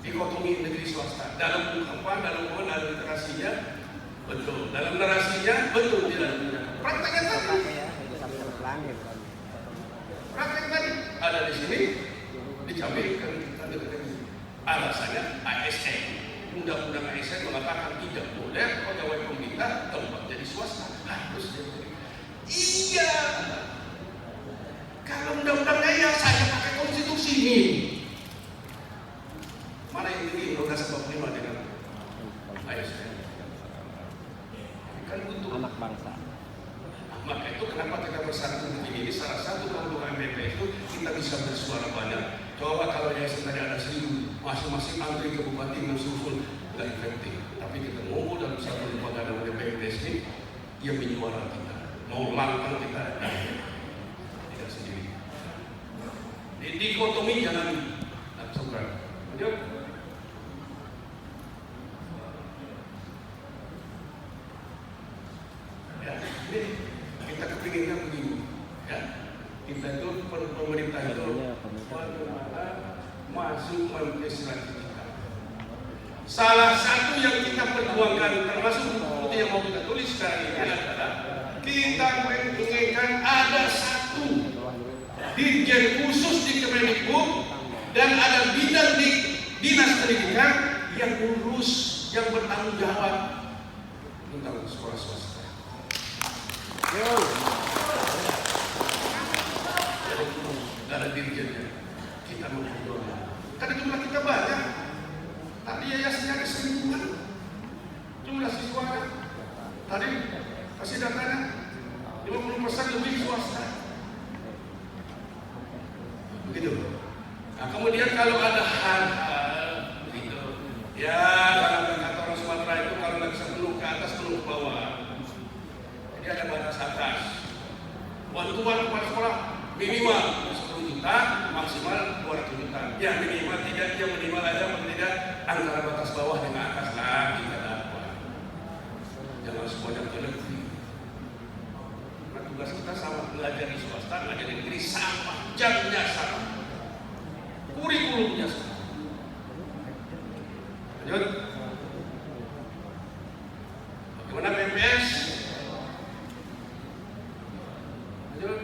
dikotomi negeri swasta. Dalam literasinya betul, dalam narasinya betul tidak punya. Prakteknya tadi. Praktek tadi ada di sini dicabaikan kita dengan alasannya ASN. Undang-undang ASN mengatakan tidak boleh pegawai pemerintah tempat jadi swasta, harus jadi. Iya. Kalau undang-undangnya ya saya pakai konstitusi ini. Mana yang tinggi Undang-Undang 45 dengan ASN? Kan untuk anak bangsa. Maka itu kenapa kita bersatu begini? Ini salah satu keuntungan BP itu kita bisa bersuara banyak. Coba kalau yang sebenarnya ada 1000, masing-masing antri ke bupati mensusul, nggak efektif. Tapi kita ngumpul dalam satu lembaga namanya BPS ini, dia menyuara kita, mau langkah kita tidak sendiri. Di dikotomi jangan langsungkan. Ya, ini kita kepinginnya begini, ya. Kita itu pemerintah itu masuk legislasi kita. Salah satu yang kita perjuangkan termasuk buku yang mau kita tulis sekarang ini adalah kita menginginkan ada satu dirjen khusus di Kemendikbud dan ada bidang di Dinas Pendidikan yang urus, yang bertanggung jawab tentang sekolah swasta. Ada dirjennya, kita memperjuangkan. Karena jumlah kita banyak. Tadi yayasannya ada 1000-an jumlah siswanya. Tadi kasih datanya 50% lebih swasta. Begitu. Nah, kemudian kalau ada hal-hal begitu, ya kalau kata orang Sumatera itu kalau nggak bisa penuh ke atas, penuh ke bawah. Jadi ada batas atas. Bantuan kepada sekolah minimal 10 juta, maksimal 200 juta. Ya minimal tidak, dia minimal aja, tidak antara batas bawah dengan atas lah kita dapat. Jangan semuanya lebih. Nah, tugas kita sama, belajar di swasta, belajar di negeri sama, jamnya sama, kurikulumnya sama. Lanjut. Bagaimana BPS? Lanjut.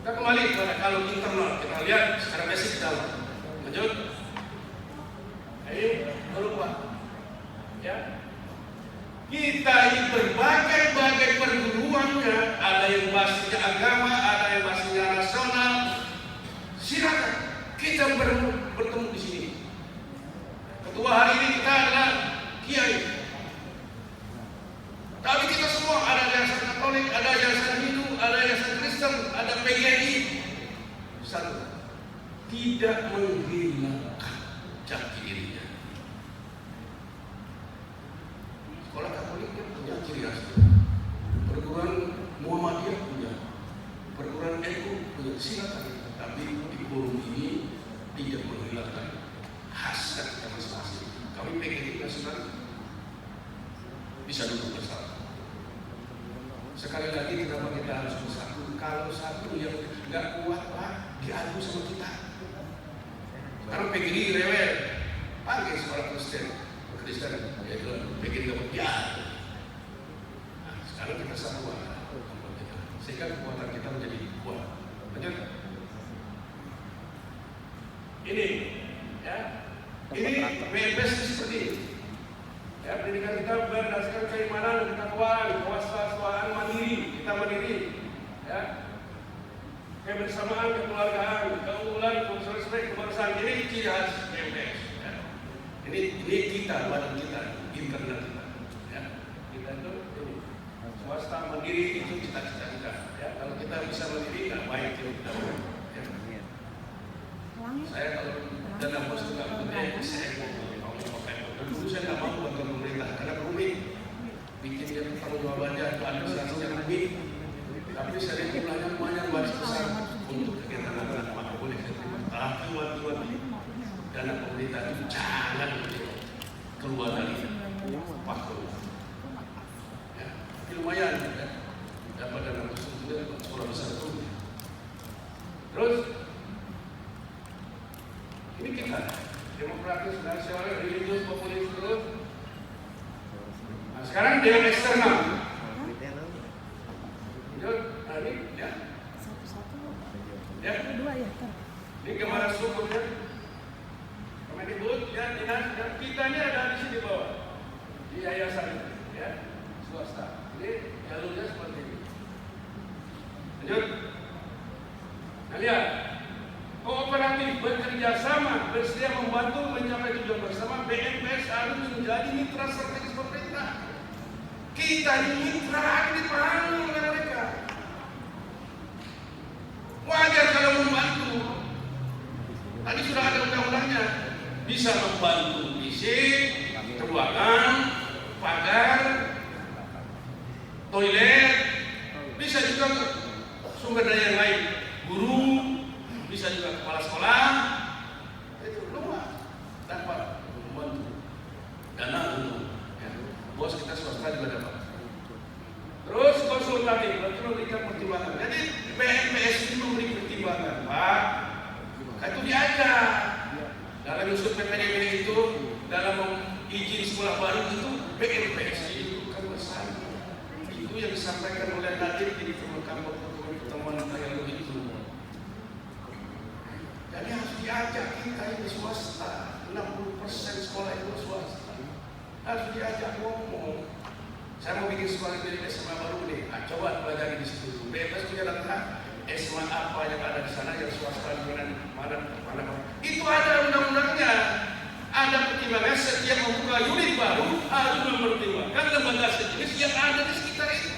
Kita kembali kepada kalau internal, kita lihat secara basic dalam. Lanjut. Ayo, berubah. Ya. Kita ini berbagai perguruannya, ada yang basisnya agama, ada yang basisnya nasional. Silakan kita bertemu di sini. Ketua hari ini kita adalah kiai. Tapi kita semua ada yayasan Katolik, ada yayasan Hindu, ada yayasan Kristen, ada PGRI. Satu, tidak menghilangkan jati dirinya. Sekolah Katolik punya ciri khas, perguruan Muhammadiyah punya, perguruan NU punya, silakan. Tapi di forum ini tidak menghilangkan khasnya kita masing-masing. Kami PGRI nasional bisa duduk bersama. Sekali lagi kenapa kita harus bersatu? Kalau satu yang nggak kuat Pak, diadu sama kita. Sekarang PGRI rewel, panggil sekolah Kristen, yaitu PGRI nggak diadu. Nah, sekarang kita satu, sehingga kekuatan kita menjadi kuat. Lanjut. Ini, ya, ini BPS seperti ini. Ya, pendidikan kita berdasarkan keimanan dan ketakwaan, kewaspadaan mandiri, kita mandiri, ya, kebersamaan, kekeluargaan, keunggulan, respect, kebangsaan, ini ciri khas BPS. Ya. Ini kita, badan kita, internal kita. Ya. Kita itu ini swasta mandiri itu cita-cita kita. Ya. Kalau kita bisa mandiri, nggak baik itu kita. Ya. Saya kalau dana bos itu nggak gede, saya mau pakai. Dulu saya nggak mau bantuan pemerintah karena rumit, bikin dia tanggung jawabannya, administrasinya rumit. Tapi saya jumlahnya lumayan besar untuk kegiatan anak maka boleh saya terima. Tapi waktu dana pemerintah itu jangan keluar dari waktu. Ya, tapi lumayan ya. Dapat dana khusus itu sekolah besar itu. Terus Ini kita demokratis, nasional, religius, populis terus. Nah, sekarang dengan eksternal. Nah, ini ya. Ya. Ini kemana sukunya? Kemendikbud, ya, dinas, dan kita ini ada di sini bawah, di yayasan ini, ya, swasta. Jadi jalurnya seperti ini. Lanjut. Nah, lihat. Kooperatif bekerja sama, bersedia membantu mencapai tujuan bersama. BMPS harus menjadi mitra strategis pemerintah. Kita ini mitra, dipahami oleh mereka. Wajar kalau membantu. Tadi sudah ada undang-undangnya. Bisa membantu fisik, ruangan, pagar, toilet, bisa juga sumber daya yang lain, guru, bisa juga kepala sekolah, itu luas dapat membantu dana untuk ya. Bos kita swasta juga dapat. Terus konsultatif, berarti memberikan pertimbangan. Jadi BMPS ini memberi pertimbangan, Pak. Itu diajak dalam usul PPDB itu, dalam izin sekolah baru itu BMPS itu kan besar. Itu yang disampaikan oleh Nadiem di pertemuan yang lalu itu. Jadi harus diajak kita ini swasta, 60% sekolah itu swasta. Harus diajak ngomong. Saya mau bikin sekolah di SMA baru nih. Nah, coba pelajari di situ. Bebas punya data SMA apa yang ada di sana yang swasta di mana. Itu ada undang-undangnya. Ada pertimbangan setiap membuka unit baru harus mempertimbangkan lembaga sejenis yang ada di sekitar itu.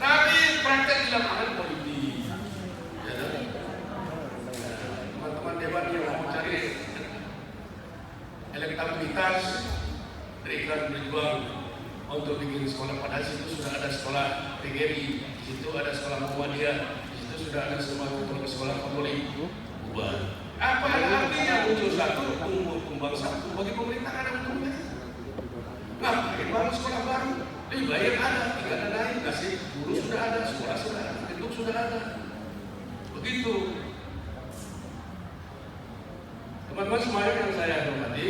Tapi praktek di lapangan politik. Teman-teman dewan yang mau cari elektabilitas, berikan berjuang untuk bikin sekolah. Padahal situ sudah ada sekolah PGRI, di situ ada sekolah Muhammadiyah, di situ sudah ada semua sekolah Katolik. Apa artinya muncul satu, tumbuh kembang satu? Bagi pemerintah ada untungnya. Ngapain bangun sekolah baru? Lebih baik ada, tidak ada lain. Kasih guru sudah ada, sekolah sudah ada, gedung sudah ada. Begitu. Teman-teman semuanya yang saya hormati,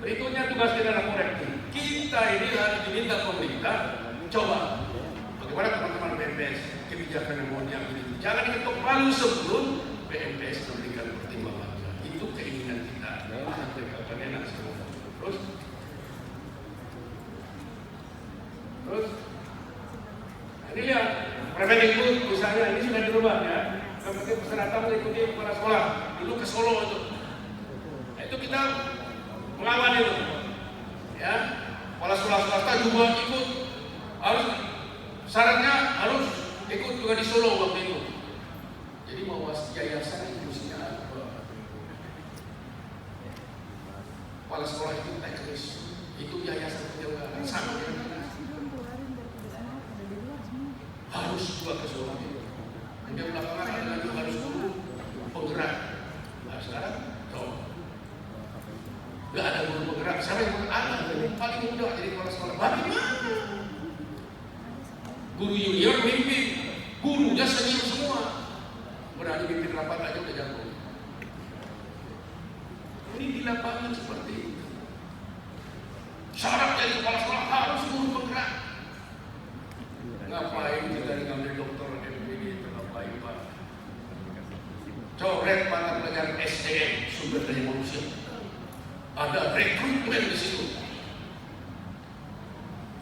berikutnya tugas kita adalah korektif. Kita ini harus diminta pemerintah, coba bagaimana teman-teman BMPS kebijakan yang mau diambil itu. Jangan diketok palu sebelum BMPS memberikan pertimbangan. Itu keinginan kita. Sampai enak semua. Terus, ini lihat Permendikbud misalnya ini sudah dirubah ya. Seperti persyaratan mengikuti kepala sekolah. Dulu ke Solo itu. Itu kita melawan itu, ya. Kepala sekolah swasta juga ikut, harus syaratnya harus ikut juga di Solo waktu itu. Jadi mau yayasan inklusinya apa? Kepala sekolah itu teknis, itu yayasan juga sama dengan harus juga ke Solo. Kemudian belakangan ada lagi harus guru penggerak. Nah, sekarang coba. Gak ada guru penggerak, siapa yang ada? Paling mudah jadi kepala sekolah. Bagaimana? Guru junior mimpin, gurunya senior semua. Berani mimpin rapat aja udah jago. Ini di lapangan seperti itu. Syarat jadi kepala sekolah harus guru penggerak. Ngapain kita ngambil dokter MPD terlalu Pak? Coret mata pelajaran SDM, sumber daya manusia. Ada rekrutmen di situ,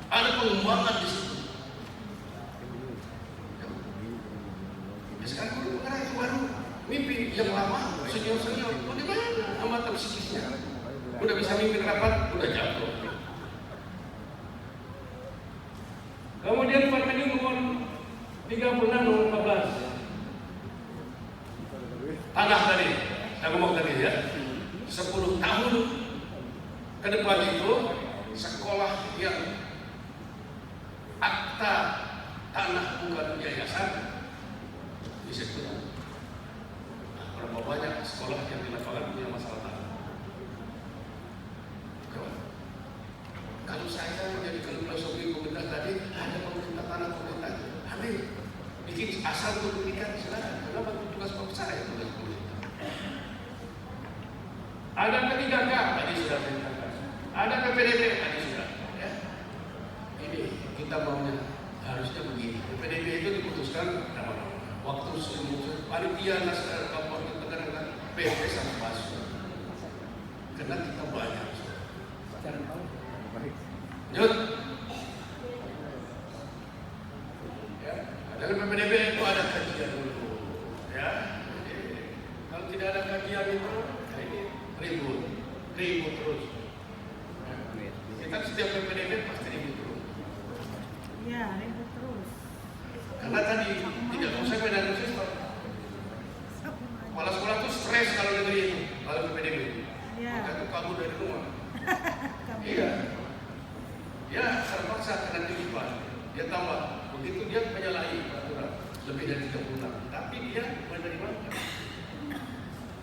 ada pengembangan di situ. Ya, sekarang guru penggerak itu baru mimpin yang lama, senior, bagaimana amatan psikisnya? Udah bisa mimpin rapat, udah jatuh. Kemudian Permendikbud nomor 36 nomor 14. Tanah tadi, saya ngomong tadi ya, 10 tahun ke depan itu sekolah yang akta tanah bukan yayasan di situ. Nah, berapa banyak sekolah yang di lapangan punya masalah tanah? Kalau saya menjadi filosofi pemerintah tadi, ada pemerintah tanah pemerintah, ambil bikin asal untuk pendidikan silakan. Kenapa tugas saya tugas pemerintah? Ada P3K, tadi sudah perintahkan. Ada PPDB, tadi sudah. Ya. Ini kita maunya harusnya begini. PPDB itu diputuskan waktu panitia nasional Kabupaten Tangerang PP sama masuk. Karena kita banyak.